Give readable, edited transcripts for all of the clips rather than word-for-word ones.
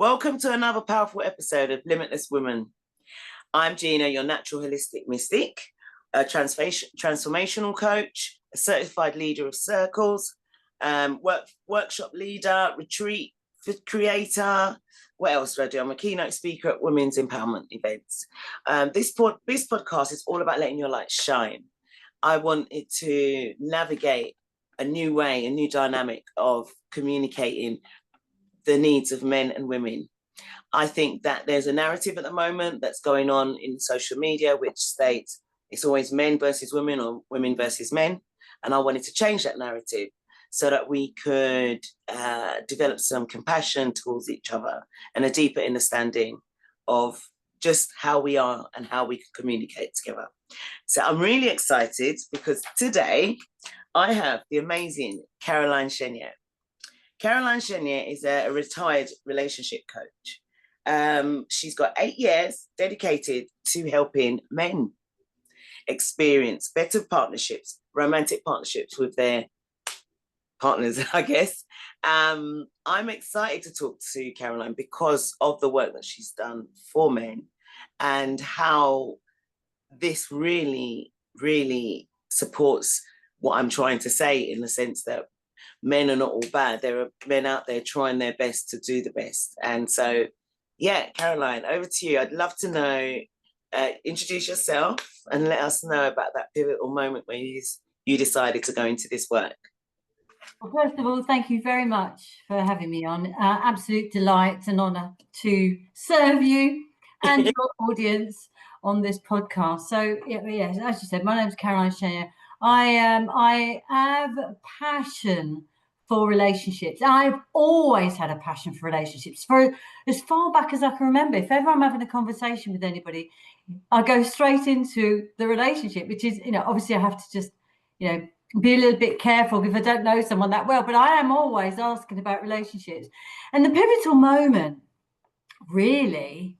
Welcome to another powerful episode of Limitless Women. I'm Gina, your natural holistic mystic, a transformational coach, a certified leader of circles, workshop leader, retreat creator. What else do I do? I'm a keynote speaker at women's empowerment events. This podcast is all about letting your light shine. I want it to navigate a new way, a new dynamic of communicating the needs of men and women. I think that there's a narrative at the moment that's going on in social media which states it's always men versus women or women versus men. And I wanted to change that narrative so that we could develop some compassion towards each other and a deeper understanding of just how we are and how we can communicate together. So I'm really excited because today I have the amazing Caroline Chenier. Caroline Chenier is a retired relationship coach. She's got 8 years dedicated to helping men experience better partnerships, romantic partnerships with their partners, I guess. I'm excited to talk to Caroline because of the work that she's done for men and how this really, really supports what I'm trying to say, in the sense that men are not all bad. There are men out there trying their best to do the best. And so, yeah, Caroline, over to you. I'd love to know, introduce yourself and let us know about that pivotal moment when you decided to go into this work. Well, first of all, thank you very much for having me on. Absolute delight and honour to serve you and your audience on this podcast. So, yes, as you said, my name is Caroline Chenier. I have a passion for relationships. I've always had a passion for relationships for as far back as I can remember. If ever I'm having a conversation with anybody, I go straight into the relationship, which is, obviously I have to just, be a little bit careful if I don't know someone that well, but I am always asking about relationships. And the pivotal moment really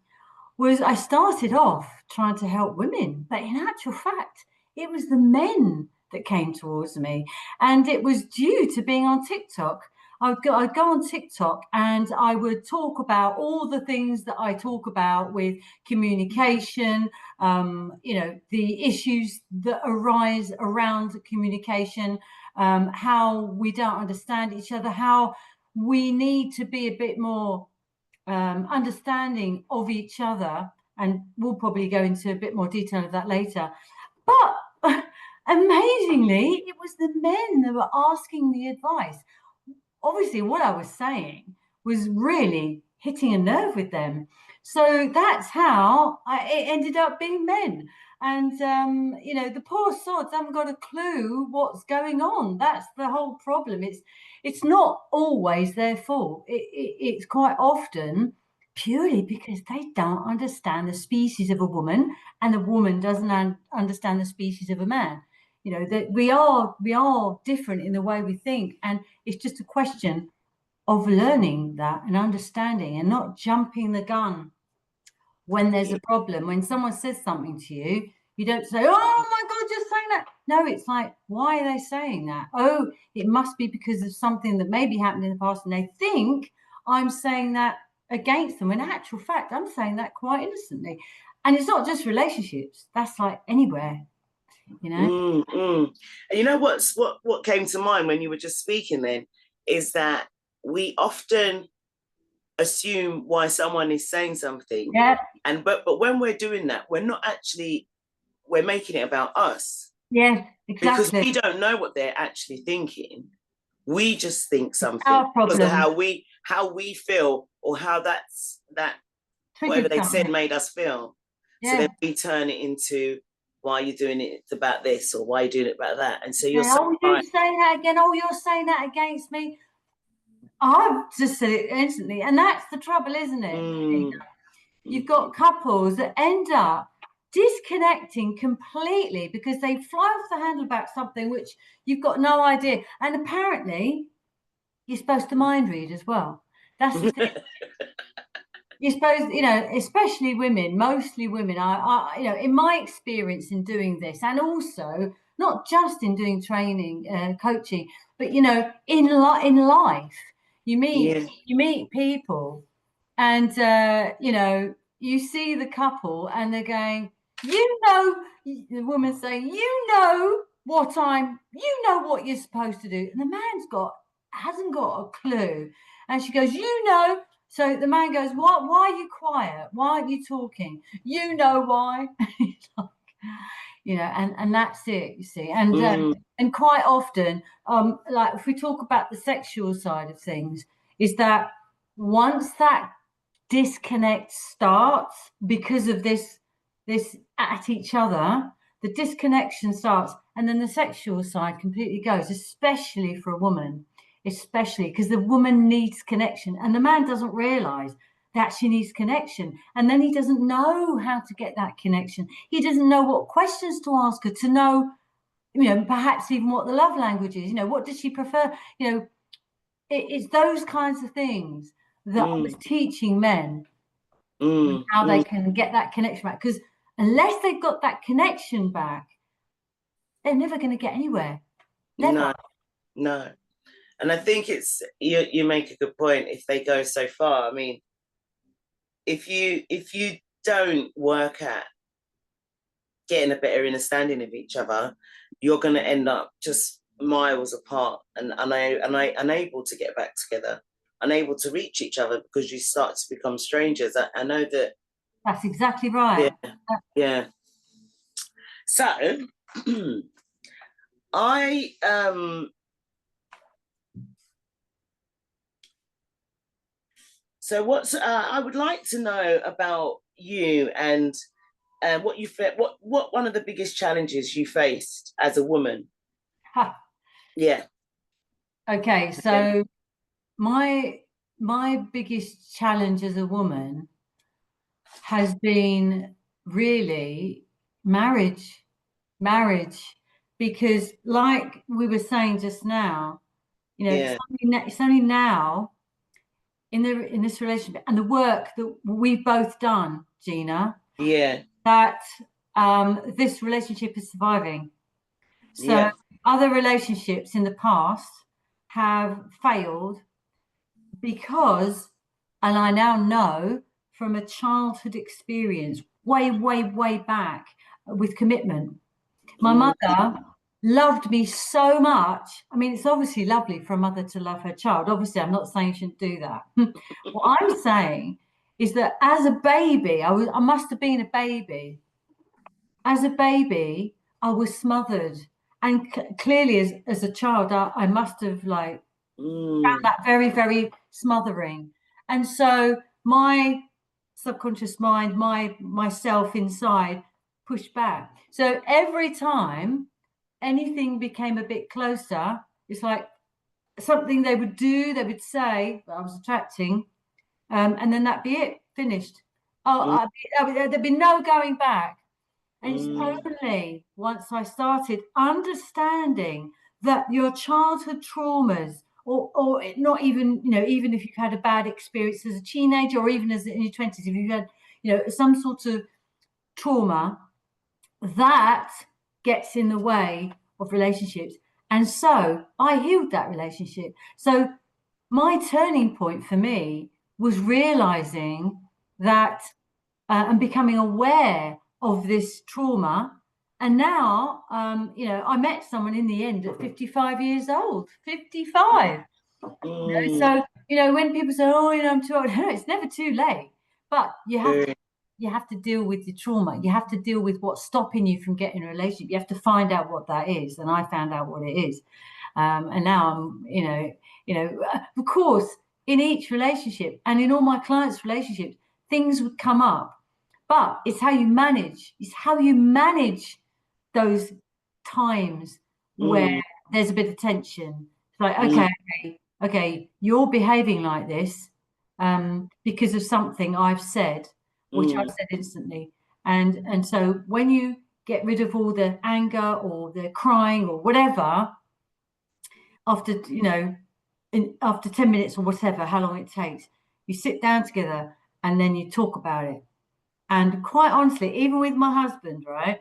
was I started off trying to help women, but in actual fact, it was the men that came towards me. And it was due to being on TikTok. I'd go on TikTok and I would talk about all the things that I talk about with communication, the issues that arise around communication, how we don't understand each other, how we need to be a bit more understanding of each other. And we'll probably go into a bit more detail of that later. But amazingly, it was the men that were asking the advice. Obviously, what I was saying was really hitting a nerve with them. So that's how it ended up being men. And, the poor sods haven't got a clue what's going on. That's the whole problem. It's not always their fault. It's quite often purely because they don't understand the species of a woman, and a woman doesn't understand the species of a man. That we are different in the way we think, and it's just a question of learning that and understanding and not jumping the gun when there's a problem. When someone says something to you, you don't say, "Oh my God, you're saying that." No, it's like, why are they saying that? Oh, it must be because of something that maybe happened in the past, and they think I'm saying that against them. In actual fact, I'm saying that quite innocently. And it's not just relationships. That's like anywhere. And what came to mind when you were just speaking then is that we often assume why someone is saying something. Yeah. But when we're doing that, we're making it about us. Yeah, exactly. Because we don't know what they're actually thinking. We just think something because of how we feel, or how that whatever they said made us feel. Yeah. So then we turn it into, why are you doing it about this, or why are you doing it about that? And so you're saying that again. Oh, you're saying that against me. I've just said it instantly. And that's the trouble, isn't it? You've got couples that end up disconnecting completely because they fly off the handle about something which you've got no idea. And apparently you're supposed to mind read as well. That's the thing. You're supposed, especially women, mostly women, I in my experience in doing this, and also not just in doing training, coaching, but, in life, you meet people And you know, you see the couple and they're going, you know, the woman's saying, you know what you're supposed to do, and the man's hasn't got a clue. And she goes, you know. So the man goes, what? Why are you quiet? Why aren't you talking? You know why. You know, and that's it, you see. And quite often, like if we talk about the sexual side of things, is that once that disconnect starts because of this at each other, the disconnection starts, and then the sexual side completely goes, especially for a woman, especially because the woman needs connection and the man doesn't realize that she needs connection, and then he doesn't know how to get that connection. He doesn't know what questions to ask her, to know, you know, perhaps even what the love language is, you know, what does she prefer, you know. It's those kinds of things that I was teaching men, how they can get that connection back, because unless they've got that connection back, they're never going to get anywhere. Never. No. And I think it's you make a good point. If they go so far, I mean, if you don't work at getting a better understanding of each other, you're going to end up just miles apart and unable to get back together, unable to reach each other, because you start to become strangers. I know that. That's exactly right. Yeah. So I would like to know about you and what you what one of the biggest challenges you faced as a woman. Yeah. Okay, so my biggest challenge as a woman has been really marriage, because like we were saying just now, you know, it's only now in this relationship and the work that we've both done, Gina, that this relationship is surviving. So other relationships in the past have failed because, and I now know from a childhood experience way back with commitment. My mother loved me so much. I mean, it's obviously lovely for a mother to love her child. Obviously, I'm not saying she shouldn't do that. What I'm saying is that as a baby, I must have been a baby. As a baby, I was smothered. And clearly, as a child, I must have like found that very, very smothering. And so my subconscious mind, myself inside pushed back. So every time anything became a bit closer, it's like something they would do, they would say that I was attracting, and then that'd be it, finished. There'd be no going back. And it's only once I started understanding that your childhood traumas, or not even, you know, even if you've had a bad experience as a teenager, or even as in your 20s, if you've had, you know, some sort of trauma, that gets in the way of relationships. And so I healed that relationship. So my turning point for me was realizing that and becoming aware of this trauma. And now, you know, I met someone in the end at 55 years old, 55. You know, so, you know, when people say, oh, you know, I'm too old, no, it's never too late. But you have to deal with the trauma. You have to deal with what's stopping you from getting a relationship. You have to find out what that is. And I found out what it is. And now I'm, you know, of course, in each relationship and in all my clients' relationships, things would come up. But it's how you manage. It's how you manage those times where there's a bit of tension. It's like, okay, you're behaving like this because of something I've said, which I've said instantly. And so when you get rid of all the anger or the crying or whatever, after, you know, after 10 minutes or whatever, how long it takes, you sit down together and then you talk about it. And quite honestly, even with my husband, right,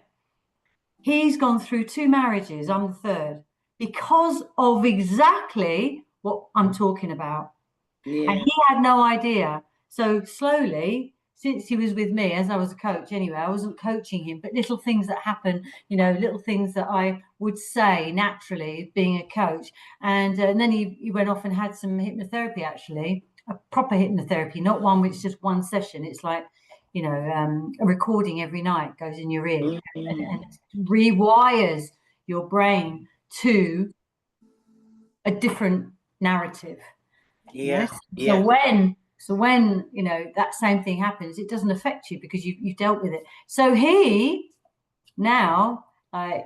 he's gone through 2 marriages. I'm the third, because of exactly what I'm talking about. And he had no idea. So slowly, since he was with me, as I was a coach anyway, I wasn't coaching him, but little things that happen, little things that I would say naturally being a coach. And then he went off and had some hypnotherapy, actually, a proper hypnotherapy, not one which is just one session. It's like, a recording every night goes in your ear and rewires your brain to a different narrative. Yeah. So when that same thing happens, it doesn't affect you because you've dealt with it. So he now,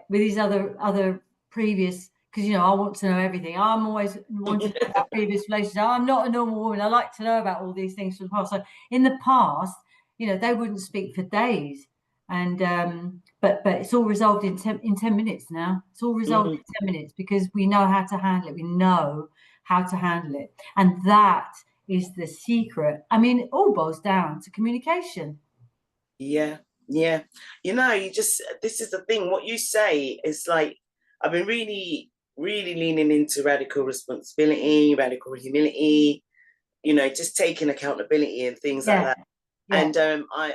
with his other previous, because I want to know everything. I'm always wanting to know about previous relationships. I'm not a normal woman. I like to know about all these things from the past. So in the past, they wouldn't speak for days, and but it's all resolved in 10 minutes now. It's all resolved in 10 minutes because we know how to handle it. We know how to handle it, and that is the secret. I mean, it all boils down to communication. Yeah. This is the thing. What you say is like, I've been really, really leaning into radical responsibility, radical humility, just taking accountability and things like that. Yeah. And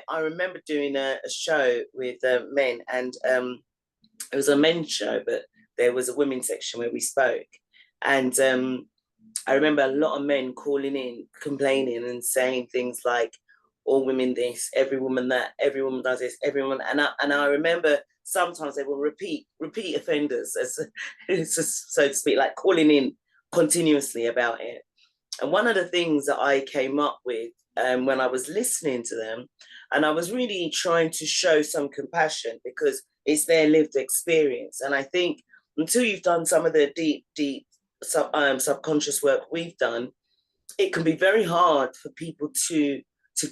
I remember doing a show with men, and it was a men's show, but there was a women's section where we spoke. And I remember a lot of men calling in, complaining and saying things like, all women this, every woman that, every woman does this, every woman. And I remember sometimes they will repeat offenders, as so to speak, like calling in continuously about it. And one of the things that I came up with when I was listening to them, and I was really trying to show some compassion because it's their lived experience. And I think until you've done some of the deep subconscious work we've done, it can be very hard for people to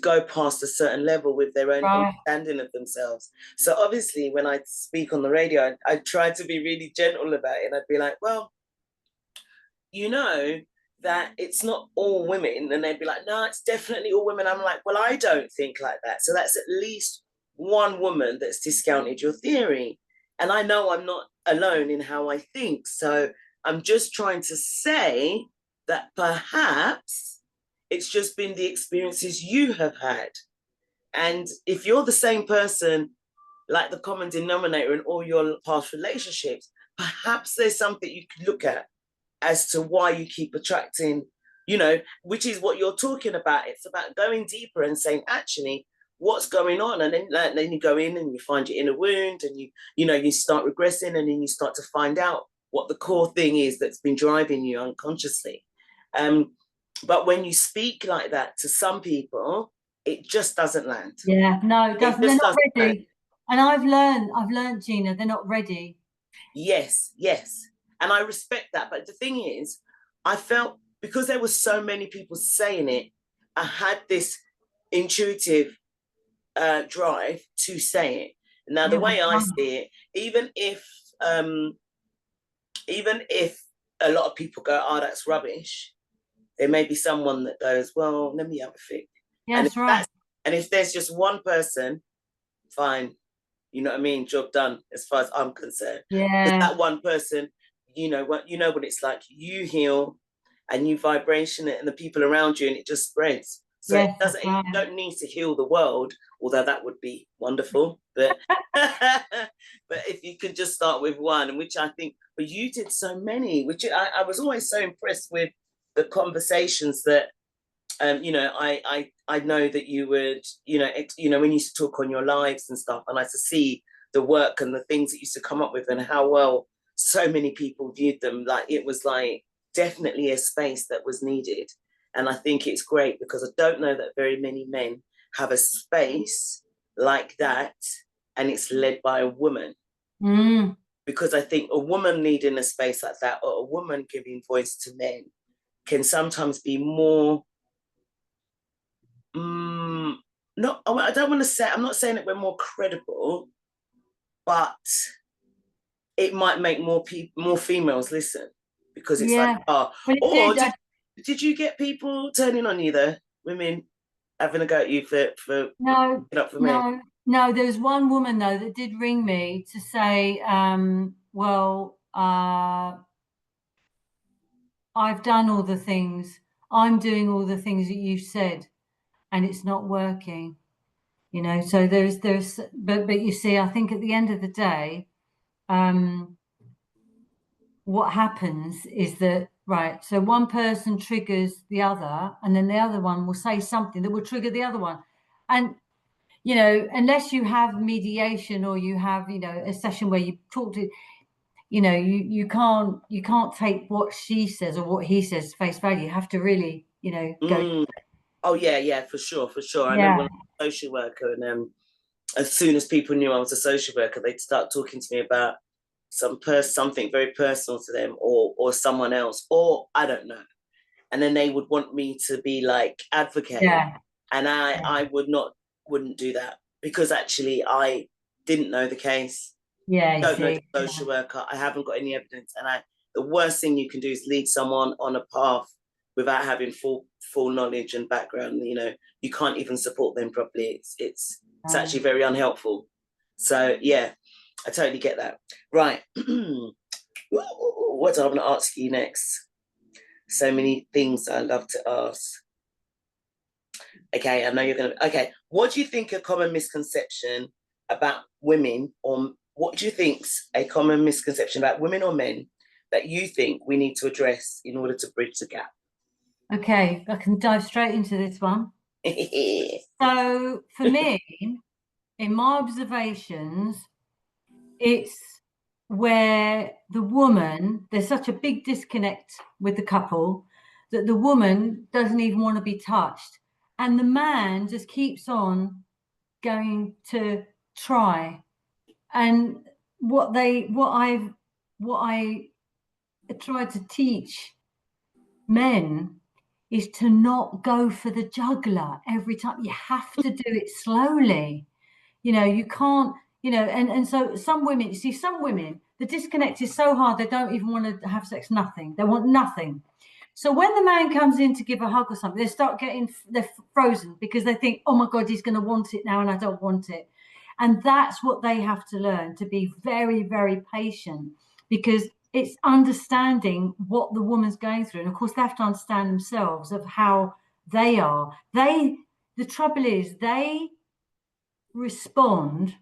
go past a certain level with their own understanding of themselves. So obviously when I speak on the radio, I try to be really gentle about it. And I'd be like, well, that it's not all women. And they'd be like, no, it's definitely all women. I'm like, well, I don't think like that. So that's at least one woman that's discounted your theory. And I know I'm not alone in how I think. So I'm just trying to say that perhaps it's just been the experiences you have had. And if you're the same person, like the common denominator in all your past relationships, perhaps there's something you could look at as to why you keep attracting, which is what you're talking about. It's about going deeper and saying, actually, what's going on? And then you go in and you find your inner wound, and you start regressing, and then you start to find out what the core thing is that's been driving you unconsciously. But when you speak like that to some people, it just doesn't land. Yeah, no, it doesn't. They're not ready. And I've learned, Gina, they're not ready. Yes. And I respect that. But the thing is, I felt because there were so many people saying it, I had this intuitive drive to say it. Now, the way I see it, even if a lot of people go, oh, that's rubbish, there may be someone that goes, well, let me have a think. Yeah, that's right. And if there's just one person, fine. You know what I mean? Job done, as far as I'm concerned. Yeah. That one person, you know what it's like. You heal and you vibration it, and the people around you, and it just spreads. So yes, you don't need to heal the world, although that would be wonderful. But but if you could just start with one, which I think, but you did so many, which I was always so impressed with the conversations that I know that you would, when you used to talk on your lives and stuff, and I used to see the work and the things that used to come up with and how well so many people viewed them. Like, it was like definitely a space that was needed. And I think it's great because I don't know that very many men have a space like that, and it's led by a woman. Because I think a woman leading a space like that, or a woman giving voice to men, can sometimes be more no, I don't want to say, I'm not saying that we're more credible, but it might make more females listen, because it's like, did you get people turning on you though? Women having a go at you for no, up for men? No, there's one woman though that did ring me to say, I've done all the things, I'm doing all the things that you've said. and it's not working, you know. So but you see, I think at the end of the day, what happens is that, right, so one person triggers the other, and then the other one will say something that will trigger the other one. And, you know, unless you have mediation or you have, you know, a session where you talk to, you know, you can't take what she says or what he says face value. You have to really, you know, go. Oh yeah, for sure. I remember when I was a social worker, and as soon as people knew I was a social worker, they'd start talking to me about something very personal to them, or someone else, or I don't know, and then they would want me to be like advocate, and I wouldn't do that, because actually I didn't know the case. Don't know the social worker. I haven't got any evidence, and the worst thing you can do is lead someone on a path without having full knowledge and background. You know, you can't even support them properly. It's actually very unhelpful. So yeah, I totally get that. Right. What do I want to ask you next? So many things I love to ask. Okay, I know you're gonna. Okay, what do you think a common misconception about women, or what do you think's a common misconception about women or men that you think we need to address in order to bridge the gap? Okay, I can dive straight into this one. So for me, in my observations, it's where the woman, there's such a big disconnect with the couple that the woman doesn't even want to be touched, and the man just keeps on going to try. And what I tried to teach men is to not go for the juggler every time. You have to do it slowly. You know, you can't, you know, and so some women, you see, some women, the disconnect is so hard, they don't even want to have sex, nothing. They want nothing. So when the man comes in to give a hug or something, they're frozen because they think, oh my God, he's going to want it now and I don't want it. And that's what they have to learn, to be very, very patient, because it's understanding what the woman's going through. And of course, they have to understand themselves of how they are. The trouble is, they respond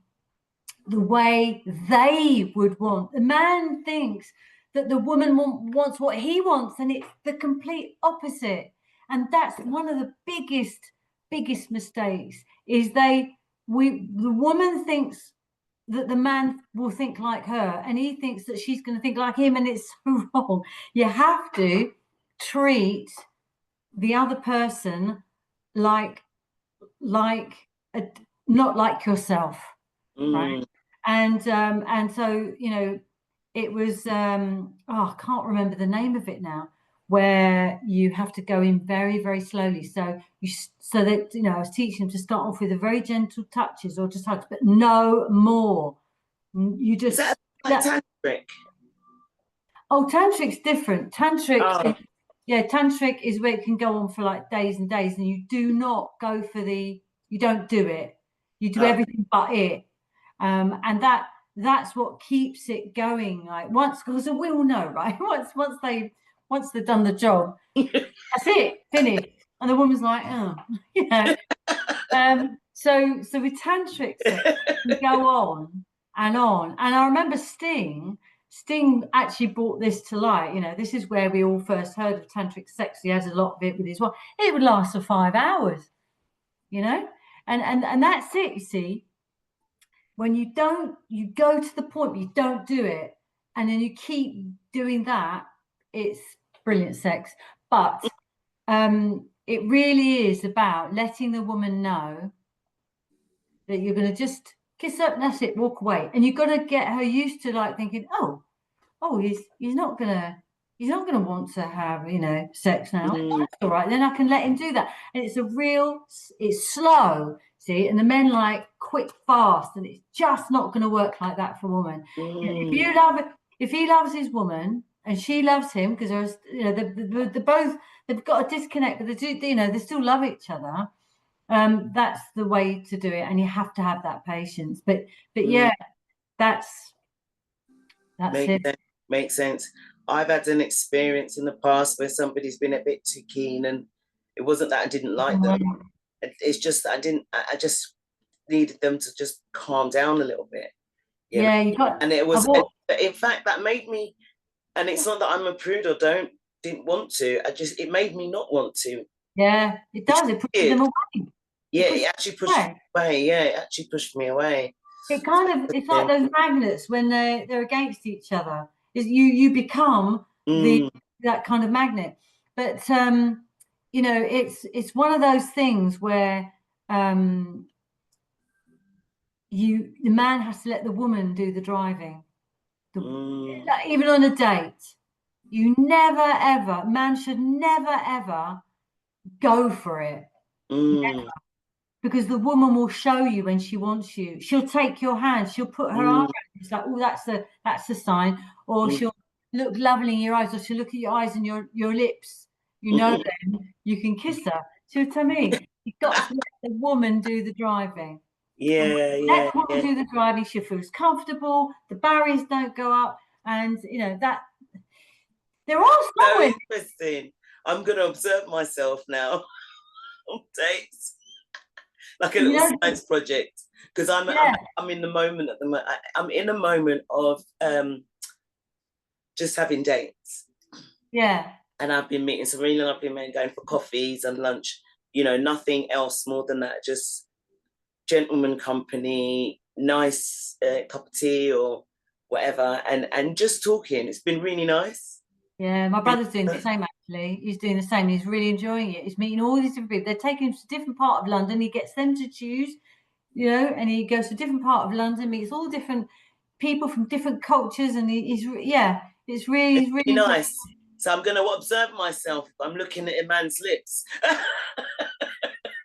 the way they would want. The man thinks that the woman wants what he wants, and it's the complete opposite. And that's one of the biggest mistakes, is the woman thinks that the man will think like her, and he thinks that she's going to think like him, and it's so wrong. You have to treat the other person like not like yourself, right? And so, you know, it was I can't remember the name of it now, where you have to go in very, very slowly. So that, you know, I was teaching them to start off with a very gentle touches or just hugs, but no more. You just, is that like tantric? Oh, tantric's different. Tantric is where it can go on for like days and days, and you do not go for you don't do it. You do everything but it. And that's what keeps it going. Like once, because we all know, right? Once they've done the job, that's it, finished. And the woman's like, oh, you know. So with tantric sex, we go on. And I remember Sting actually brought this to light. You know, this is where we all first heard of tantric sex. He has a lot of it with his wife. It would last for 5 hours, you know, and that's it. You see, when you go to the point, but you don't do it, and then you keep doing that, it's brilliant sex. But it really is about letting the woman know that you're going to just kiss her, and that's it, walk away. And you've got to get her used to like thinking, oh, he's not gonna want to have, you know, sex now. That's all right, then I can let him do that. And it's slow, see, and the men like quick, fast, and it's just not going to work like that for a woman. You know, if he loves his woman and she loves him, because there's, you know, they've got a disconnect, but they do, you know, they still love each other. That's the way to do it, and you have to have that patience. But yeah, that's it. Makes sense. I've had an experience in the past where somebody's been a bit too keen, and it wasn't that I didn't like them. It's just that I just needed them to just calm down a little bit. Yeah, you got. And it was, in fact, that made me. And it's not that I'm a prude or didn't want to. It made me not want to. Yeah, it does. It pushes them away. Yeah, it actually pushed me away. Yeah, it actually pushed me away. It's like those magnets when they're against each other. Is you become that kind of magnet. But you know, it's one of those things where the man has to let the woman do the driving. Even on a date, you never ever, man should never ever go for it. Never. Because the woman will show you when she wants you. She'll take your hand. She'll put her arm around you. It's like, oh, that's the sign. Or she'll look lovely in your eyes, or she'll look at your eyes and your lips. You know, then you can kiss her. See what I mean? You've got to let the woman do the driving. Yeah, let the woman do the driving. She feels comfortable. The barriers don't go up, and you know that there are so interesting. I'm going to observe myself now on dates. Like a little science project, because I'm in the moment at the moment. I'm in a moment of just having dates. Yeah. And I've been meeting some really lovely men, going for coffees and lunch. You know, nothing else more than that. Just gentleman company, nice cup of tea or whatever, and just talking. It's been really nice. Yeah, my brother's doing the same, actually. He's doing the same. He's really enjoying it. He's meeting all these different people. They're taking him to a different part of London. He gets them to choose, you know, and he goes to a different part of London, meets all different people from different cultures. And it's really nice. So I'm going to observe myself if I'm looking at a man's lips.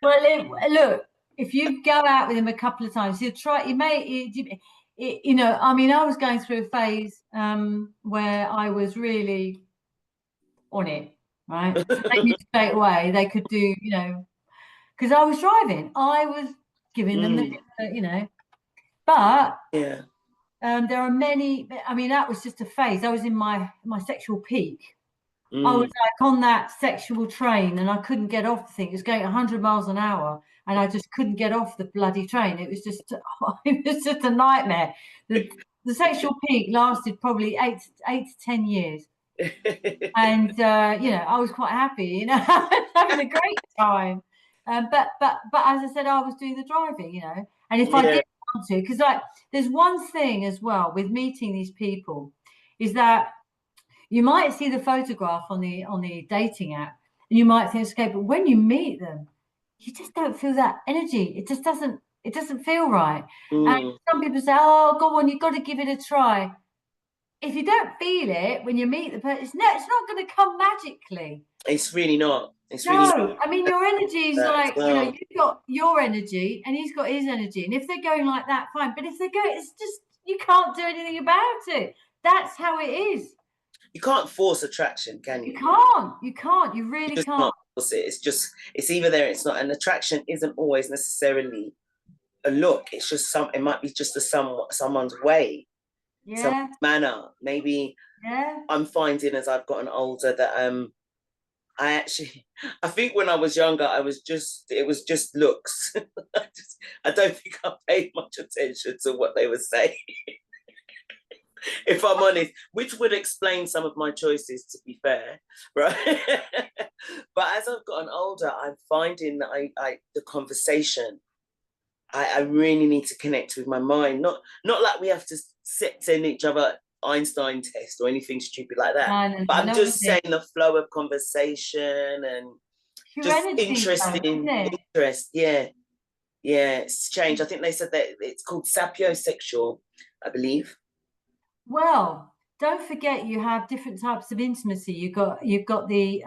Well, look, if you go out with him a couple of times, he'll try, you know, I mean, I was going through a phase where I was really on it, right? So they knew straight away they could do, you know, because I was driving, I was giving them the, you know, but there are many. I mean, that was just a phase. I was in my sexual peak. I was like on that sexual train, and I couldn't get off the thing. It was going 100 miles an hour, and I just couldn't get off the bloody train. It was just a nightmare. The sexual peak lasted probably 8 to 10 years. And you know, I was quite happy, you know, having a great time. But as I said, I was doing the driving, you know, and if I didn't want to, because like there's one thing as well with meeting these people, is that you might see the photograph on the dating app, and you might think, okay, but when you meet them, you just don't feel that energy. It just doesn't feel right. And some people say, oh, go on, you've got to give it a try. If you don't feel it when you meet the person, it's not going to come magically. It's really not. I mean, your energy is like, you know, you've got your energy and he's got his energy. And if they're going like that, fine. But if they're going, it's just, you can't do anything about it. That's how it is. You can't force attraction, can you? You can't. You really can't. Can't force it. It's either there, it's not. And attraction isn't always necessarily a look. It's just it might be just someone's way. Some manner. Maybe I'm finding as I've gotten older that I think when I was younger, it was just looks. I don't think I paid much attention to what they were saying. If I'm honest, which would explain some of my choices, to be fair, right? But as I've gotten older, I'm finding that the conversation, I really need to connect with my mind. Not like we have to send each other Einstein test or anything stupid like that. No, but I'm just saying the flow of conversation and just interest. Yeah, it's changed. I think they said that it's called sapiosexual, I believe. Well, don't forget you have different types of intimacy. You've got the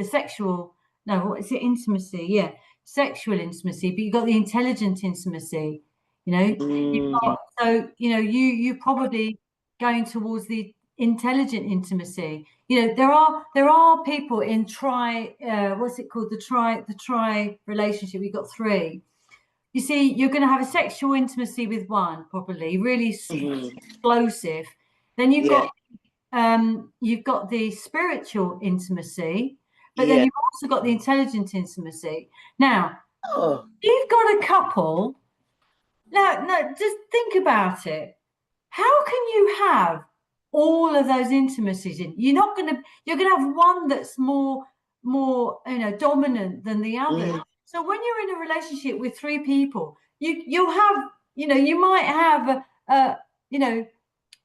sexual. No, what is it? Intimacy. Yeah, sexual intimacy. But you've got the intelligent intimacy. You know, so you know you probably going towards the intelligent intimacy. You know, there are people in what's it called, the tri relationship. We've got 3. You see, you're going to have a sexual intimacy with one, probably really explosive. Then you've got the spiritual intimacy, but then you've also got the intelligent intimacy. Now, Oh. You've got a couple. No, no, just think about it. How can you have all of those intimacies in? You're gonna have one that's more, dominant than the other. So when you're in a relationship with three people, you'll have, you might have you know,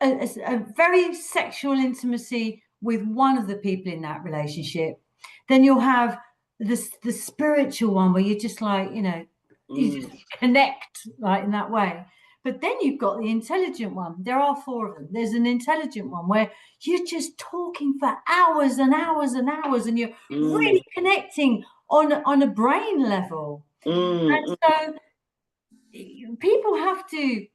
a very sexual intimacy with one of the people in that relationship. Then you'll have the spiritual one where you're just like, you just connect like in that way. But then you've got the intelligent one. There are four of them. There's an intelligent one where you're just talking for hours and hours and hours, and you're really connecting on a brain level. And so people have to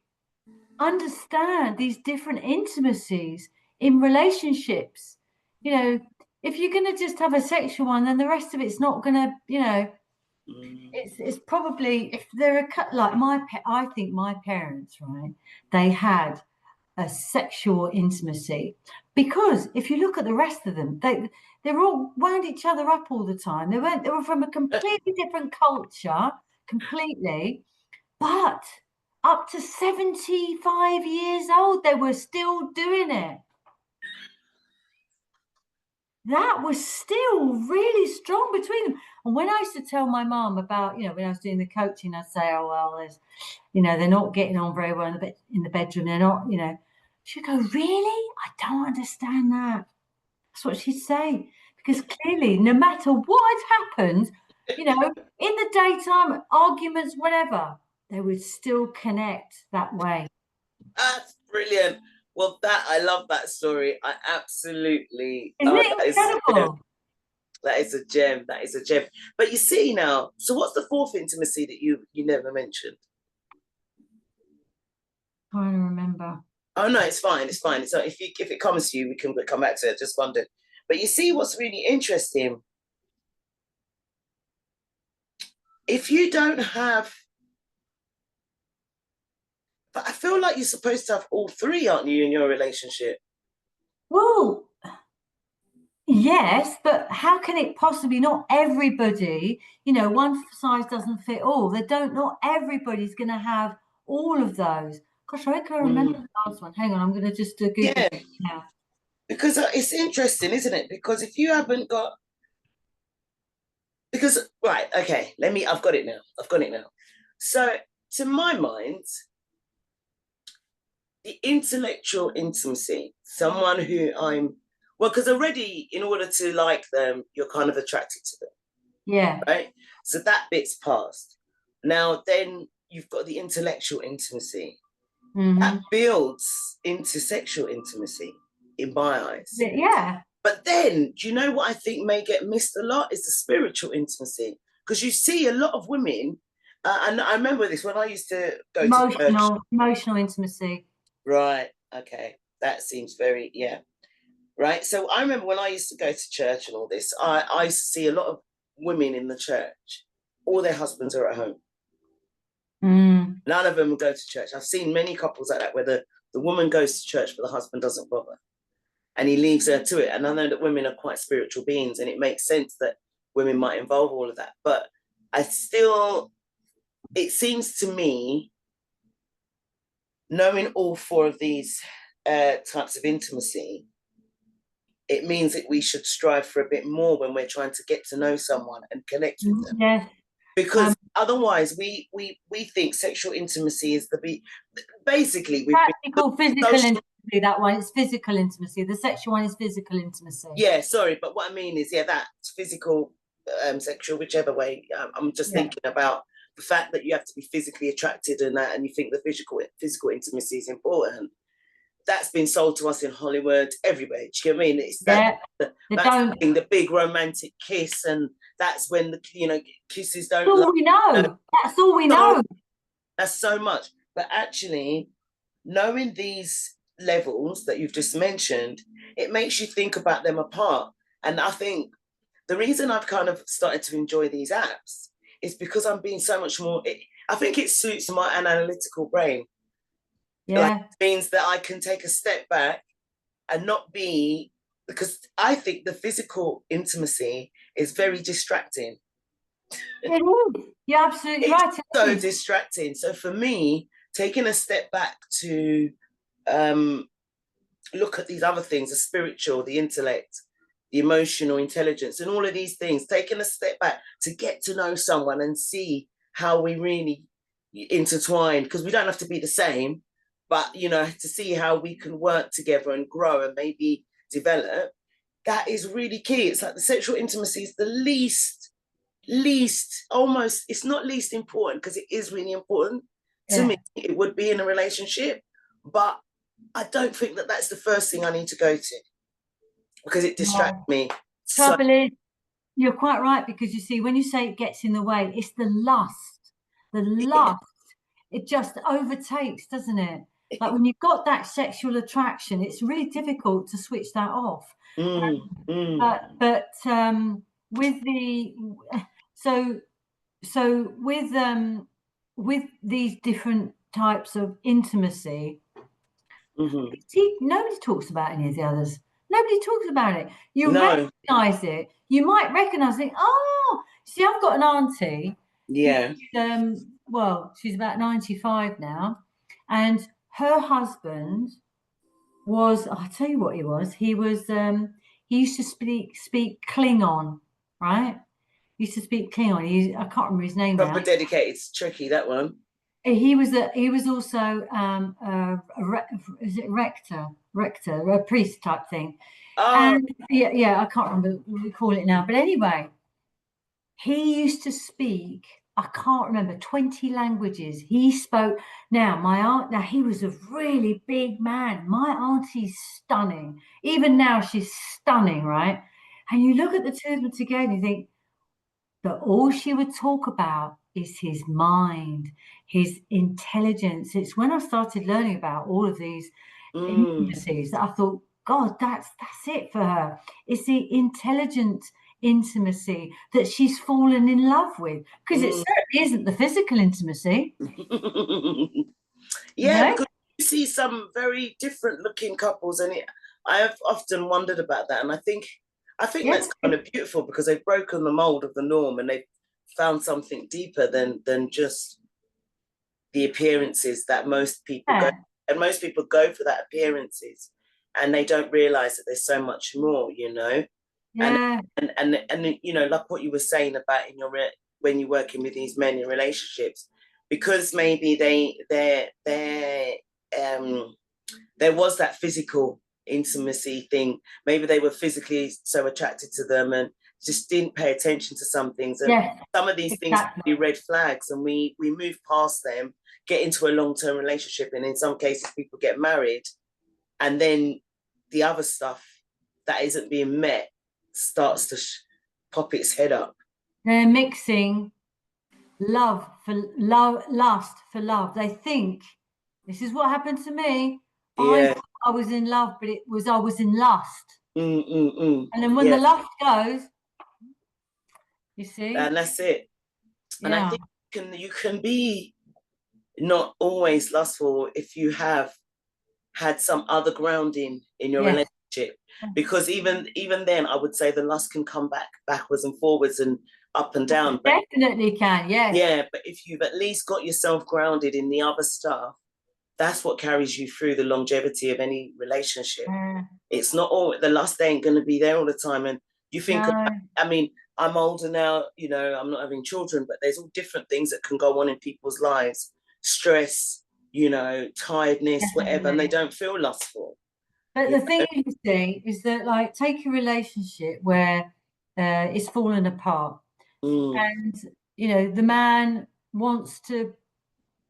understand these different intimacies in relationships. If you're going to just have a sexual one, then the rest of it's not going to, it's probably, if they're like I think my parents, right, they had a sexual intimacy, because if you look at the rest of them, they're all wound each other up all the time. They were from a completely different culture, completely, but up to 75 years old, they were still doing it. That was still really strong between them. And when I used to tell my mom about, when I was doing the coaching, I'd say, oh, well, there's, they're not getting on very well in the bedroom. They're not, she'd go, really? I don't understand that. That's what she'd say. Because clearly, no matter what had happened, in the daytime, arguments, whatever, they would still connect that way. That's brilliant. Well, I love that story. I absolutely. Isn't it incredible? That is a gem. That is a gem. But you see now, so what's the fourth intimacy that you never mentioned? Trying to remember. Oh no, it's fine. It's fine. So if it comes to you, we can come back to it. Just wondered. But you see, what's really interesting? If you don't have, but I feel like you're supposed to have all three, aren't you, in your relationship? Well, yes, but how can it possibly? Not everybody, one size doesn't fit all. Not everybody's going to have all of those. Gosh, I can remember the last one. Hang on, I'm going to just Google it now. Because it's interesting, isn't it? Because if you haven't got, right, okay, I've got it now. So to my mind, the intellectual intimacy, someone who because already in order to like them, you're kind of attracted to them. Yeah. Right? So that bit's passed. Now, then you've got the intellectual intimacy. That builds into sexual intimacy in my eyes. Yeah. But then, do you know what I think may get missed a lot is the spiritual intimacy. Because you see a lot of women, and I remember this when I used to go to church. Emotional intimacy. Right. Okay. That seems very, yeah. Right. So I remember when I used to go to church and all this, I used to see a lot of women in the church. All their husbands are at home. None of them go to church. I've seen many couples like that where the woman goes to church, but the husband doesn't bother. And he leaves her to it. And I know that women are quite spiritual beings, and it makes sense that women might involve all of that. But it seems to me, knowing all four of these types of intimacy, it means that we should strive for a bit more when we're trying to get to know someone and connect with them. Yes. Because otherwise we think sexual intimacy is basically practical physical intimacy. That one is physical intimacy. The sexual one is physical intimacy. Yeah, sorry, but what I mean is, that's physical, sexual, whichever way. I'm just thinking about the fact that you have to be physically attracted and that, and you think the physical intimacy is important. That's been sold to us in Hollywood, everywhere. Do you know what I mean? It's the big romantic kiss, and that's when the kisses don't. That's all we know. That's all we know. That's so much. But actually, knowing these levels that you've just mentioned, it makes you think about them apart. And I think the reason I've kind of started to enjoy these apps is because I'm being so much more. I think it suits my analytical brain. Yeah. It means that I can take a step back and not because I think the physical intimacy is very distracting. It is. You're absolutely It's right. so distracting. So for me, taking a step back to look at these other things, the spiritual, the intellect, the emotional intelligence, and all of these things, taking a step back to get to know someone and see how we really intertwine, because we don't have to be the same, but to see how we can work together and grow and maybe develop. That is really key. It's like the sexual intimacy is the least almost, it's not least important, because it is really important to me. It would be in a relationship, but I don't think that that's the first thing I need to go to, because it distracts me. Trouble is, you're quite right, because you see, when you say it gets in the way, it's the lust. The lust, it just overtakes, doesn't it? Like when you've got that sexual attraction, it's really difficult to switch that off. But with the with these different types of intimacy, see, nobody talks about any of the others. Nobody talks about it. You recognize it. You might recognize it. Oh, see, I've got an auntie. Yeah. Well, she's about 95 now, and her husband was, I'll tell you what he was. He used to speak Klingon, right? He used to speak Klingon. I can't remember his name now. Proper dedicated. It's tricky, that one. He was also is it rector, a priest type thing. And yeah, I can't remember what we call it now. But anyway, he used to speak, I can't remember, 20 languages. He spoke. Now he was a really big man. My auntie's stunning. Even now she's stunning, right? And you look at the two of them together and you think, but all she would talk about is his mind, his intelligence. It's when I started learning about all of these intimacies that I thought, God, that's it for her. It's the intelligent intimacy that she's fallen in love with, because it certainly isn't the physical intimacy. Yeah, because you see some very different looking couples, and I have often wondered about that, and I think that's kind of beautiful, because they've broken the mold of the norm and they've found something deeper than just the appearances that most people go, and most people go for that appearances, and they don't realize that there's so much more, and like what you were saying about when you're working with these men in relationships, because maybe there was that physical intimacy thing. Maybe they were physically so attracted to them and just didn't pay attention to some things, and some of these things can be red flags, and we move past them, get into a long-term relationship, and in some cases people get married, and then the other stuff that isn't being met starts to pop its head up. They're mixing lust for love. They think, this is what happened to me. I was in love, but I was in lust. And then when the lust goes, you see, and that's it. And I think you can be not always lustful if you have had some other grounding in your relationship, because even then I would say the lust can come backwards and forwards and up and down. Definitely can, yes. Yeah, but if you've at least got yourself grounded in the other stuff, that's what carries you through the longevity of any relationship. It's not all, the lust ain't going to be there all the time. And you think, I mean, I'm older now, I'm not having children, but there's all different things that can go on in people's lives. Stress, tiredness, whatever, and they don't feel lustful. But the thing you see is that, like, take a relationship where it's fallen apart, and the man wants to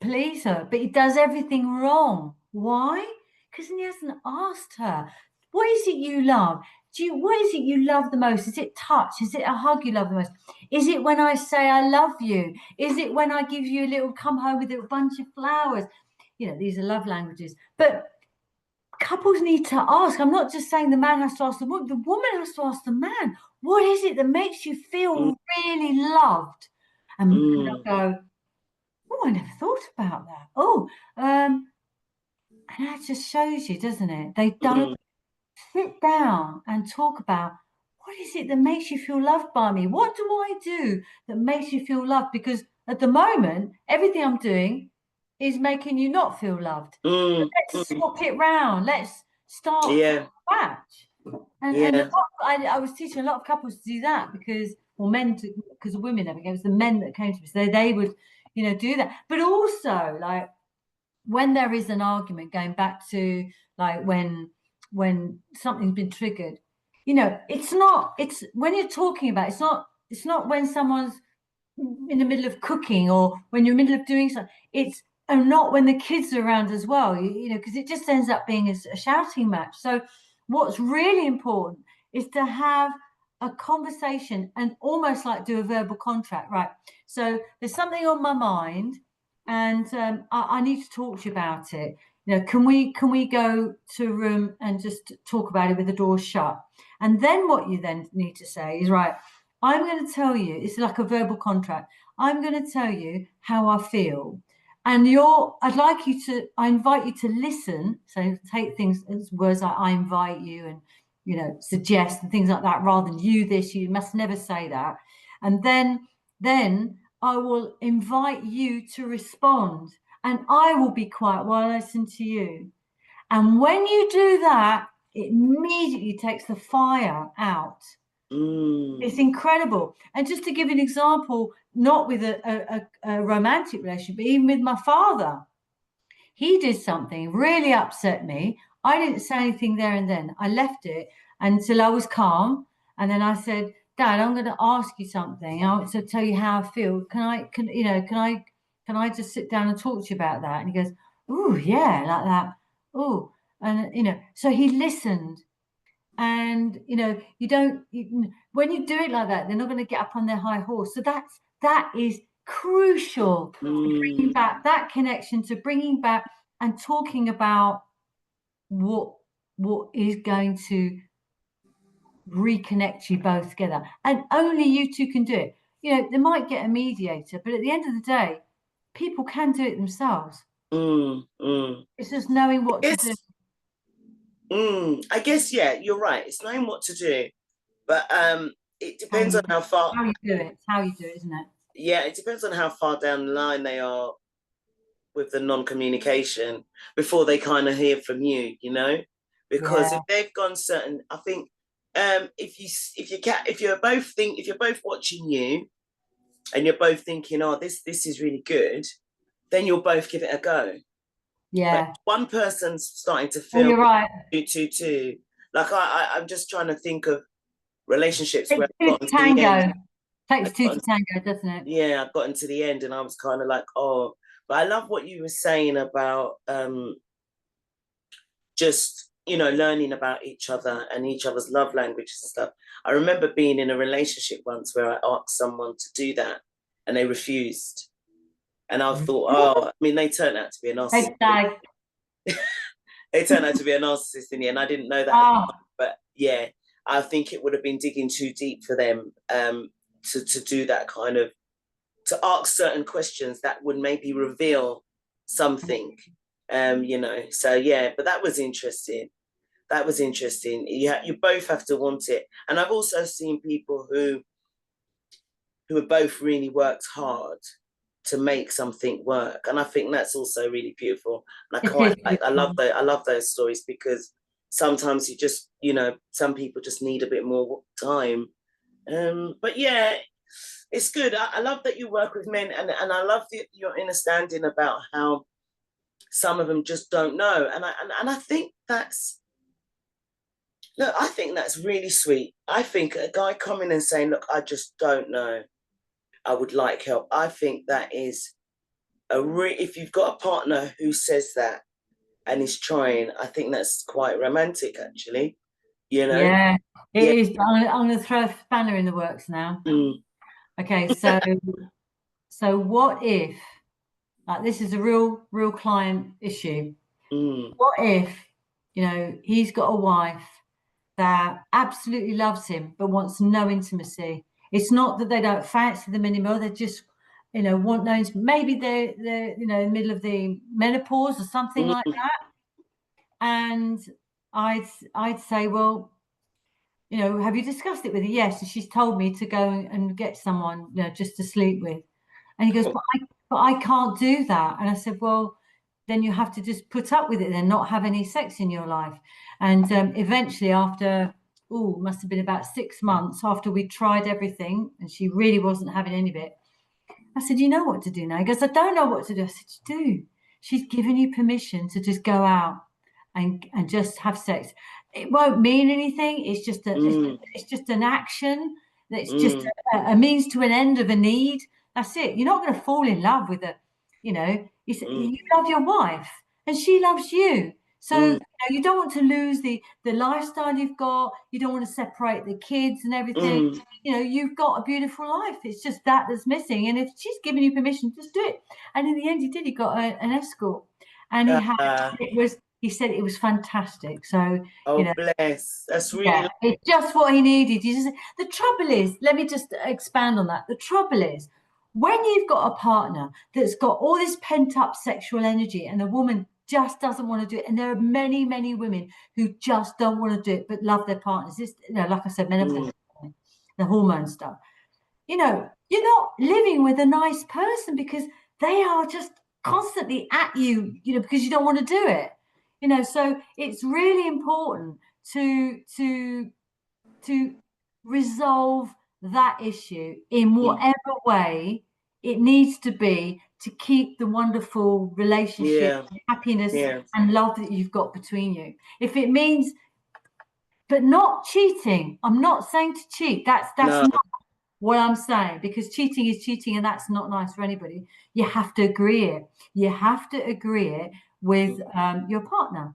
please her, but he does everything wrong. Why? Because he hasn't asked her, what is it you love? What is it you love the most? Is it touch? Is it a hug you love the most? Is it when I say I love you? Is it when I give you a little, come home with a bunch of flowers? These are love languages. But couples need to ask. I'm not just saying the man has to ask the woman. The woman has to ask the man, what is it that makes you feel really loved? And they'll go, oh, I never thought about that. And that just shows you, doesn't it? They don't sit down and talk about, what is it that makes you feel loved by me? What do I do that makes you feel loved? Because at the moment, everything I'm doing is making you not feel loved. Let's swap it round. Let's start from scratch. And I was teaching a lot of couples to do that because, or men, because women never came. It was the men that came to me, so they would, do that. But also, like, when there is an argument, going back to like when something's been triggered, it's when you're talking about it's not when someone's in the middle of cooking or when you're in the middle of doing something. It's and not when the kids are around as well, because it just ends up being a shouting match. So what's really important is to have a conversation and almost like do a verbal contract, right? So there's something on my mind and I need to talk to you about it. Can we go to a room and just talk about it with the door shut? And then what you then need to say is, right, I'm going to tell you, it's like a verbal contract. I'm going to tell you how I feel. And I invite you to listen. So take things as words like I invite you and, suggest and things like that, rather than you must never say that. And then I will invite you to respond and I will be quiet while I listen to you. And when you do that, it immediately takes the fire out. It's incredible. And just to give an example, not with a romantic relationship, but even with my father, he did something really upset me. I didn't say anything there and then. I left it until I was calm. And then I said, Dad, I'm going to ask you something. I want to tell you how I feel. Can I just sit down and talk to you about that? And he goes, oh, yeah, like that. Oh, and, so he listened. And when you do it like that, they're not going to get up on their high horse. So that is crucial to bringing back that connection, to bringing back and talking about what is going to reconnect you both together. And only you two can do it. They might get a mediator, but at the end of the day, people can do it themselves. It's just knowing what to do. I guess, yeah, you're right. It's knowing what to do, but it depends on how far you do it. It's how you do it, isn't it? Yeah, it depends on how far down the line they are with the non-communication before they kind of hear from you, because if they've gone certain, I think if you're both watching you and you're both thinking, oh, this is really good, then you'll both give it a go. Yeah. But one person's starting to feel you're right. Too. Like I'm just trying to think of relationships where I've gotten to the end. Takes two to tango, doesn't it? Yeah, I've gotten to the end and I was kind of like, oh, but I love what you were saying about just, learning about each other and each other's love languages and stuff. I remember being in a relationship once where I asked someone to do that and they refused. And I thought, they turned out to be a narcissist. They turned out to be a narcissist in the end. I didn't know that. But yeah, I think it would have been digging too deep for them to do that kind of, to ask certain questions that would maybe reveal something, So yeah, but that was interesting. You both have to want it. And I've also seen people who have both really worked hard to make something work, and I think that's also really beautiful. And I love those stories, because sometimes you just, some people just need a bit more time. But yeah, it's good. I love that you work with men, and I love your understanding about how some of them just don't know. And I think that's really sweet. I think a guy coming and saying, look, I just don't know, I would like help. I think that is if you've got a partner who says that and is trying, I think that's quite romantic, actually. Yeah, it is. I'm going to throw a spanner in the works now. Okay, so what if, like, this is a real client issue. What if, he's got a wife that absolutely loves him but wants no intimacy? It's not that they don't fancy them anymore. They just, want no intimacy. Maybe they're in the middle of the menopause or something like that. And I'd say, well, you know, have you discussed it with her? Yes. And she's told me to go and get someone, you know, just to sleep with. And he goes, but I can't do that. And I said, well, then you have to just put up with it and not have any sex in your life. And eventually, after, must have been about 6 months after we tried everything and she really wasn't having any of it, I said, you know what to do now? He goes, I don't know what to do. I said, you do. She's given you permission to just go out and just have sex. It won't mean anything. It's just it's just an action. It's just a means to an end of a need. That's it. You're not going to fall in love with a, you know, you love your wife and she loves you. So you know, you don't want to lose the lifestyle you've got. You don't want to separate the kids and everything. You know, you've got a beautiful life. It's just that's missing. And if she's given you permission, just do it. And in the end, he did. He got an escort, and he said it was fantastic. So, you know, bless. That's really it's just what he needed. The trouble is, let me just expand on that. The trouble is, when you've got a partner that's got all this pent up sexual energy and the woman just doesn't want to do it, and there are many, many women who just don't want to do it but love their partners. This, you know, like I said, menopause, the hormone stuff. You know, you're not living with a nice person because they are just constantly at you, you know, because you don't want to do it. You know, so it's really important to resolve that issue in whatever way it needs to be to keep the wonderful relationship, happiness and love that you've got between you. If it means, but not cheating. I'm not saying to cheat. That's not what I'm saying, because cheating is cheating and that's not nice for anybody. You have to agree it. You have to agree it with your partner.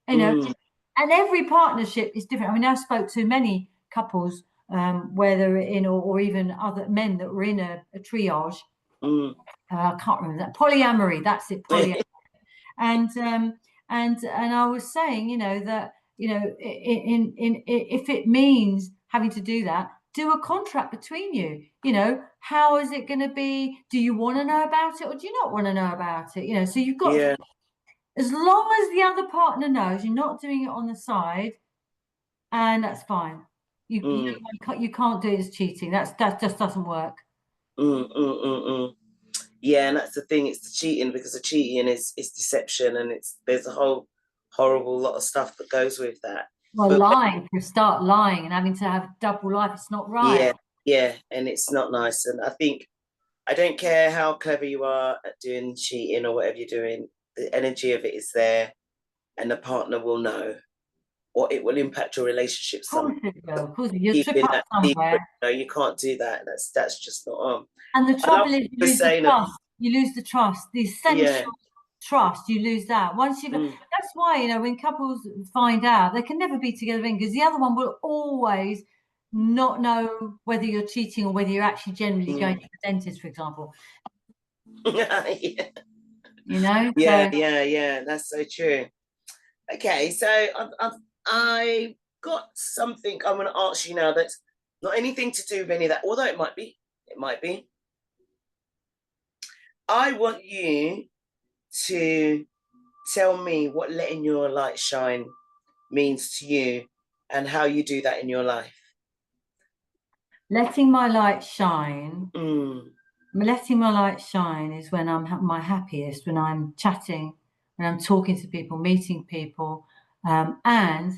You know, and every partnership is different. I mean, I spoke to many couples, where they're in, or even other men that were in a triage. I can't remember that. Polyamory, that's it, polyamory. And I was saying, you know, that, you know, if it means having to do that, do a contract between you. You know, how is it going to be? Do you want to know about it or do you not want to know about it? You know, so you've got as long as the other partner knows you're not doing it on the side, and that's fine. You can't do it as cheating. That just doesn't work. Yeah, and that's the thing. It's the cheating, because the cheating is deception, and there's a whole horrible lot of stuff that goes with that. Well, lying, for start lying and having to have double life, it's not right. Yeah, and it's not nice. And I think, I don't care how clever you are at doing cheating or whatever you're doing, the energy of it is there, and the partner will know, or it will impact your relationship. Of course it will. Of course, you'll trip up somewhere. No, you can't do that. That's just not on. And the trouble is, you lose the trust. You lose the trust, the essential trust. You lose that once you've. That's why, you know, when couples find out, they can never be together again, because the other one will always not know whether you're cheating or whether you're actually generally going to the dentist, for example. You know. Yeah. That's so true. Okay, so I got something I'm going to ask you now that's not anything to do with any of that, although it might be. I want you to tell me what letting your light shine means to you and how you do that in your life. Letting my light shine. Letting my light shine is when I'm my happiest, when I'm chatting, when I'm talking to people, meeting people, and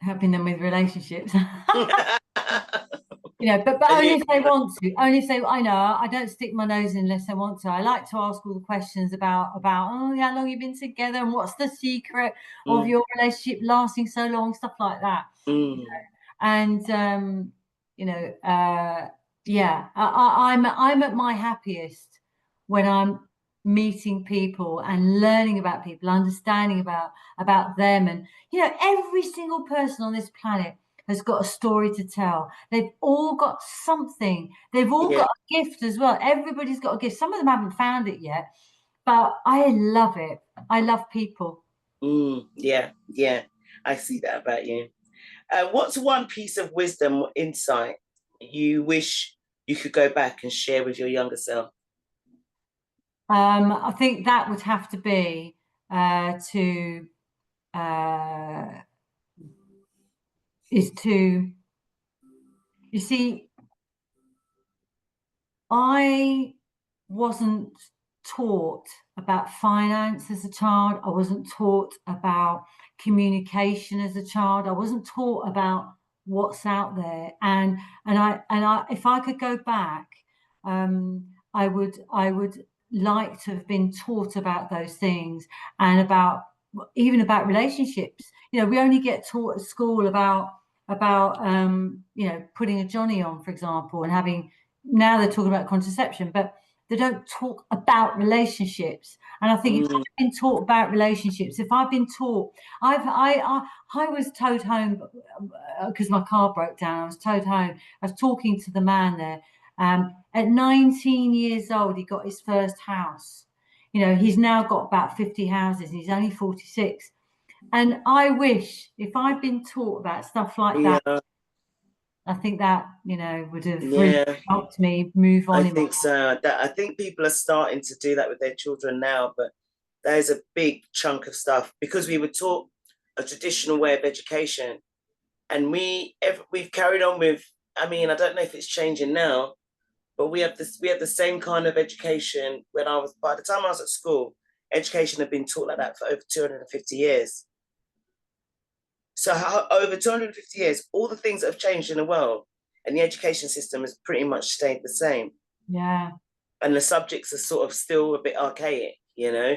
helping them with relationships. You know, but only if they want to. Only if they, I know, I don't stick my nose in unless they want to. I like to ask all the questions about how long you've been together and what's the secret of your relationship lasting so long, stuff like that. You know? And you know, I'm at my happiest when I'm meeting people and learning about people, understanding about them. And you know, every single person on this planet has got a story to tell. They've all got something. They've all got a gift as well. Everybody's got a gift. Some of them haven't found it yet, but I love it. I love people. Yeah. I see that about you. What's one piece of wisdom or insight you wish you could go back and share with your younger self? I think that would have to be to to, you see, I wasn't taught about finance as a child. I wasn't taught about communication as a child. I wasn't taught about what's out there. And I if I could go back, I would like to have been taught about those things, and about even about relationships. You know, we only get taught at school about you know, putting a Johnny on, for example, and having, now they're talking about contraception, but they don't talk about relationships. And I think if I've been taught about relationships, if I've been taught, I was towed home because my car broke down. I was towed home. I was talking to the man there. At 19 years old, he got his first house. You know, he's now got about 50 houses. And he's only 46. And I wish, if I'd been taught about stuff like that, I think that, you know, would have really helped me move on. I think so. I think people are starting to do that with their children now, but there's a big chunk of stuff because we were taught a traditional way of education, and we've carried on with. I mean, I don't know if it's changing now, but we have the same kind of education. By the time I was at school, education had been taught like that for over 250 years. So over 250 years, all the things that have changed in the world, and the education system has pretty much stayed the same. Yeah. And the subjects are sort of still a bit archaic, you know?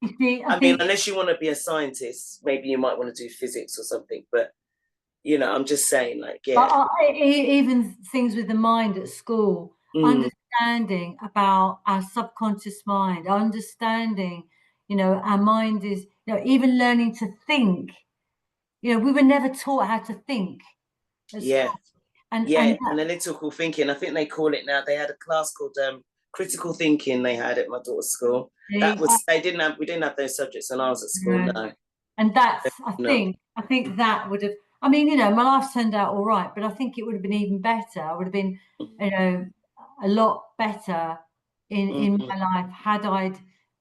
I mean, unless you want to be a scientist, maybe you might want to do physics or something. But, you know, I'm just saying, like, yeah. Even things with the mind at school, understanding about our subconscious mind, understanding, you know, our mind is, you know, even learning to think. You know, we were never taught how to think at school. And analytical thinking. I think they call it now. They had a class called critical thinking. They had at my daughter's school. We didn't have those subjects when I was at school. No. And that's, I think that would have. I mean, you know, my life's turned out all right, but I think it would have been even better. I would have been, you know, a lot better in my life had I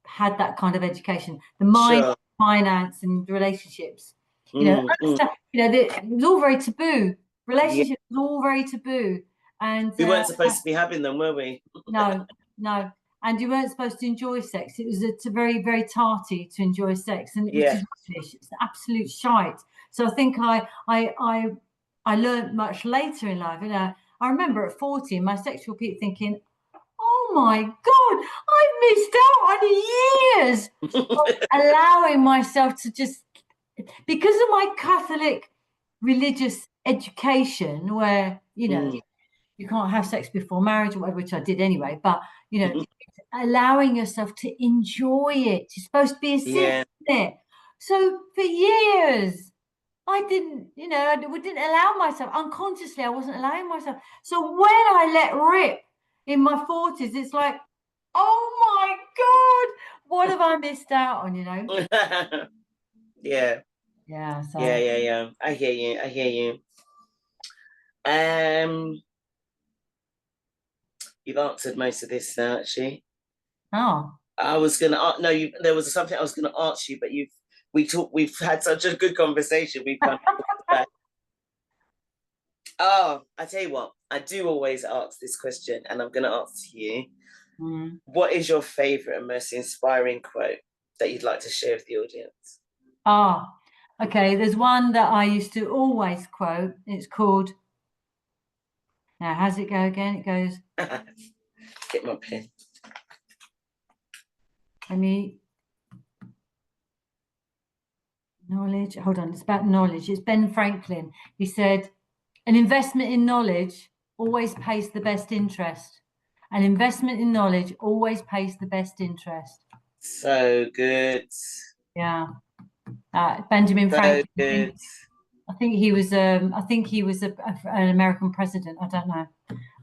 had that kind of education. The mind, finance, and relationships. You know, it was all very taboo. Relationships was all very taboo, and we weren't supposed to be having them, were we? No. And you weren't supposed to enjoy sex. It was very, very tarty to enjoy sex, and it was just rubbish. It's absolute shite. So I think I learned much later in life. You know, I remember at 40, my sexual peak, thinking, "Oh my God, I missed out on years of allowing myself to just," because of my Catholic religious education, where, you know, you can't have sex before marriage or whatever, which I did anyway. But, you know, allowing yourself to enjoy it. You're supposed to be a sin, isn't it? So for years, I didn't, you know, I didn't allow myself. Unconsciously, I wasn't allowing myself. So when I let rip in my 40s, it's like, oh my God, what have I missed out on, you know? Yeah. So. Yeah. I hear you. You've answered most of this now, actually. Oh. I was gonna there was something I was gonna ask you, but we've had such a good conversation. We've kind of talked about. Oh, I tell you what, I do always ask this question, and I'm gonna ask you. What is your favorite and most inspiring quote that you'd like to share with the audience? Okay, there's one that I used to always quote. It's called, now how's it go again? It goes, get my pen. Knowledge, hold on, it's about knowledge. It's Ben Franklin. He said, an investment in knowledge always pays the best interest. An investment in knowledge always pays the best interest. So good. Yeah. Benjamin Franklin. Good. I think he was an American president. I don't know.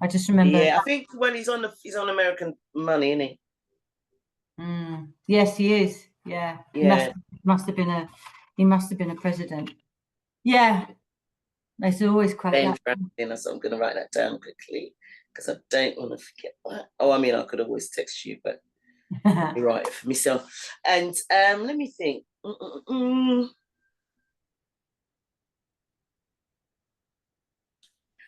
I just remember. Yeah, I think he's on American money, isn't he? Yes, he is. Yeah. Yeah. He must have been a president. Yeah. They should always quote that. Franklin, so I'm going to write that down quickly because I don't want to forget that. Oh, I mean, I could always text you, but let me write it for myself. And let me think.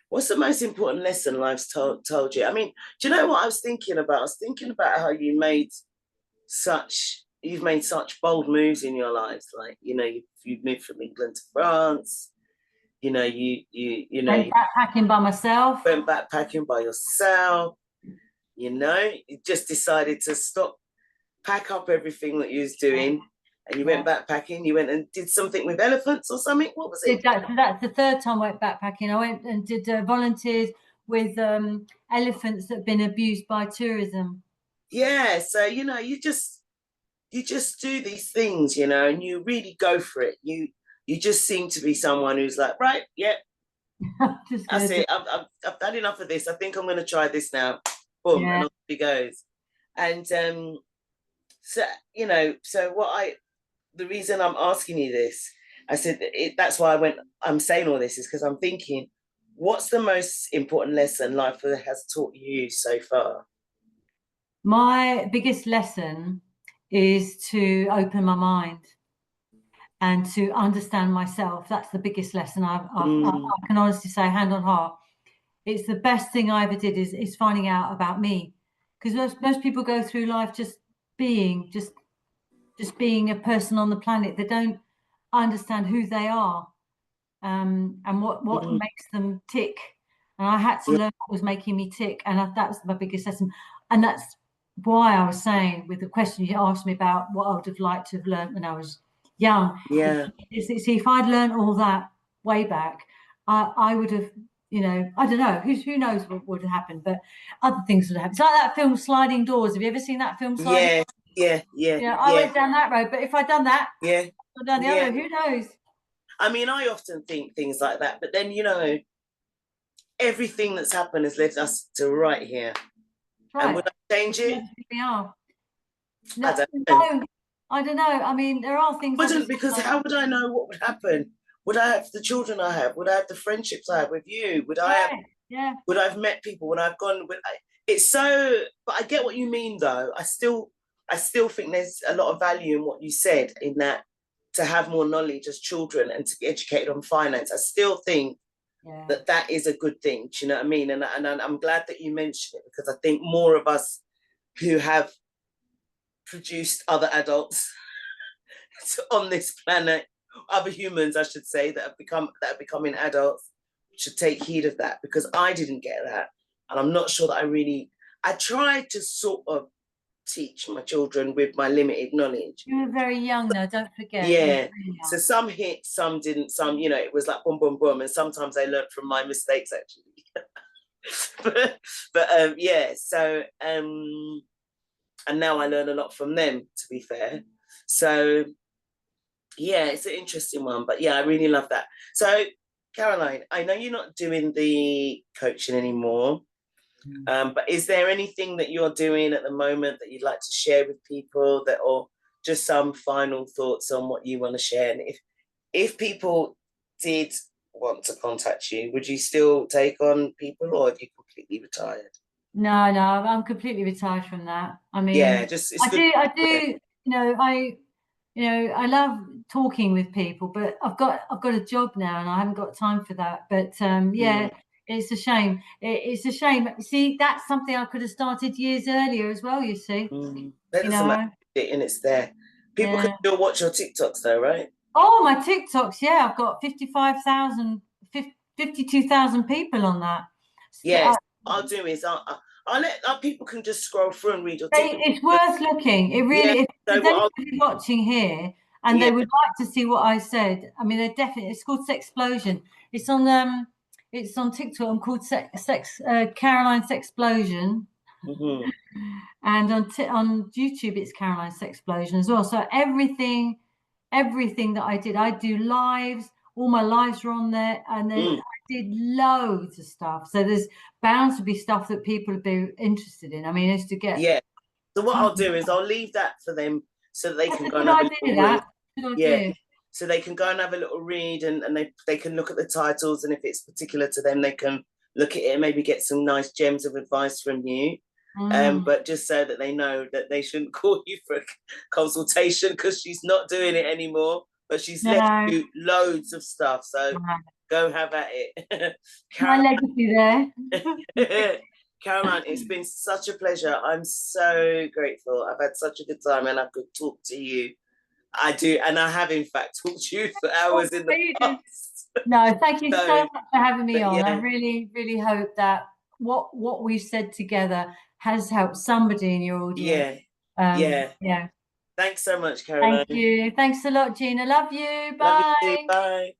What's the most important lesson life's told you? I mean, do you know what I was thinking about? I was thinking about how you've made such bold moves in your lives. Like, you know, you've moved from England to France. You know, you know, Went backpacking by myself. went backpacking by yourself. You know, you just decided to pack up everything that you was doing, and you went backpacking. You went and did something with elephants or something. What was it? That's the third time I went backpacking. I went and did volunteers with elephants that have been abused by tourism. Yeah, so you know, you just do these things, you know, and you really go for it. You just seem to be someone who's like, right, yeah, that's it. I've done enough of this. I think I'm going to try this now. Boom, and off he goes. And so you know, the reason I'm asking you this, I said that's why I'm saying all this is because I'm thinking, what's the most important lesson life has taught you so far? My biggest lesson is to open my mind and to understand myself. That's the biggest lesson I can honestly say, hand on heart. It's the best thing I ever did is finding out about me, because most people go through life just being a person on the planet. They don't understand who they are, and what makes them tick. And I had to learn what was making me tick, and that was my biggest lesson. And that's why I was saying, with the question you asked me about what I would have liked to have learned when I was young. Yeah. See, if I'd learned all that way back, I would have, you know, I don't know, who knows what would have happened, but other things would have happened. It's like that film Sliding Doors. Have you ever seen that film Sliding Doors? Yeah. I went down that road, but if I'd done that, I'd done the other, who knows? I mean, I often think things like that, but then, you know, everything that's happened has led us to right here. Right. And would I change it? We are. No, I don't know. I mean, there are things. Because how would I know what would happen? Would I have the children I have? Would I have the friendships I have with you? Would I have? Yeah. Would I have met people? Would I have gone? It's so. But I get what you mean, though. I still think there's a lot of value in what you said, in that to have more knowledge as children and to be educated on finance. I still think that is a good thing. Do you know what I mean? And I'm glad that you mentioned it, because I think more of us who have produced other adults on this planet, other humans, I should say, that are becoming adults, should take heed of that, because I didn't get that, and I'm not sure that I tried to sort of teach my children with my limited knowledge. You were very young though, don't forget. Yeah. So some hit, some didn't, some, you know, it was like boom, boom, boom, and sometimes I learned from my mistakes, actually. but yeah, so and now I learn a lot from them, to be fair. So yeah, it's an interesting one, but yeah, I really love that. So Caroline, I know you're not doing the coaching anymore, but is there anything that you're doing at the moment that you'd like to share with people, or just some final thoughts on what you want to share? And if people did want to contact you, would you still take on people, or have you completely retired? No, I'm completely retired from that. I mean, yeah, I do, I love talking with people, but I've got a job now and I haven't got time for that. But it's a shame. It's a shame. See, that's something I could have started years earlier as well, you see. And it's there. People can still watch your TikToks though, right? Oh, my TikToks, I've got 52,000 people on that. Yes, I'll do is I'll let people can just scroll through and read your TikTok. It's worth looking. It really is. If there's anybody watching here and they would like to see what I said, I mean, it's called Sexplosion. It's on TikTok. I'm called Caroline Sexplosion. And on YouTube, it's Caroline Sexplosion as well. So everything that I did, I do lives. All my lives are on there, and then I did loads of stuff. So there's bound to be stuff that people would be interested in. I mean, it's to get. Yeah. So what I'll do is I'll leave that for them so that they can go and have a little read. Yeah. So they can go and have a little read, and they can look at the titles, and if it's particular to them, they can look at it and maybe get some nice gems of advice from you. But just so that they know that they shouldn't call you for a consultation, because she's not doing it anymore, but she's left you loads of stuff. So Go have at it. My legacy there. Caroline, it's been such a pleasure. I'm so grateful. I've had such a good time, and I could talk to you. I do, and I have in fact talked to you for hours in the past. No, thank you so much for having me on. Yeah. I really, really hope that what we've said together has helped somebody in your audience. Yeah. Thanks so much, Caroline. Thank you. Thanks a lot, Gina. Love you. Love you Bye. too. Bye.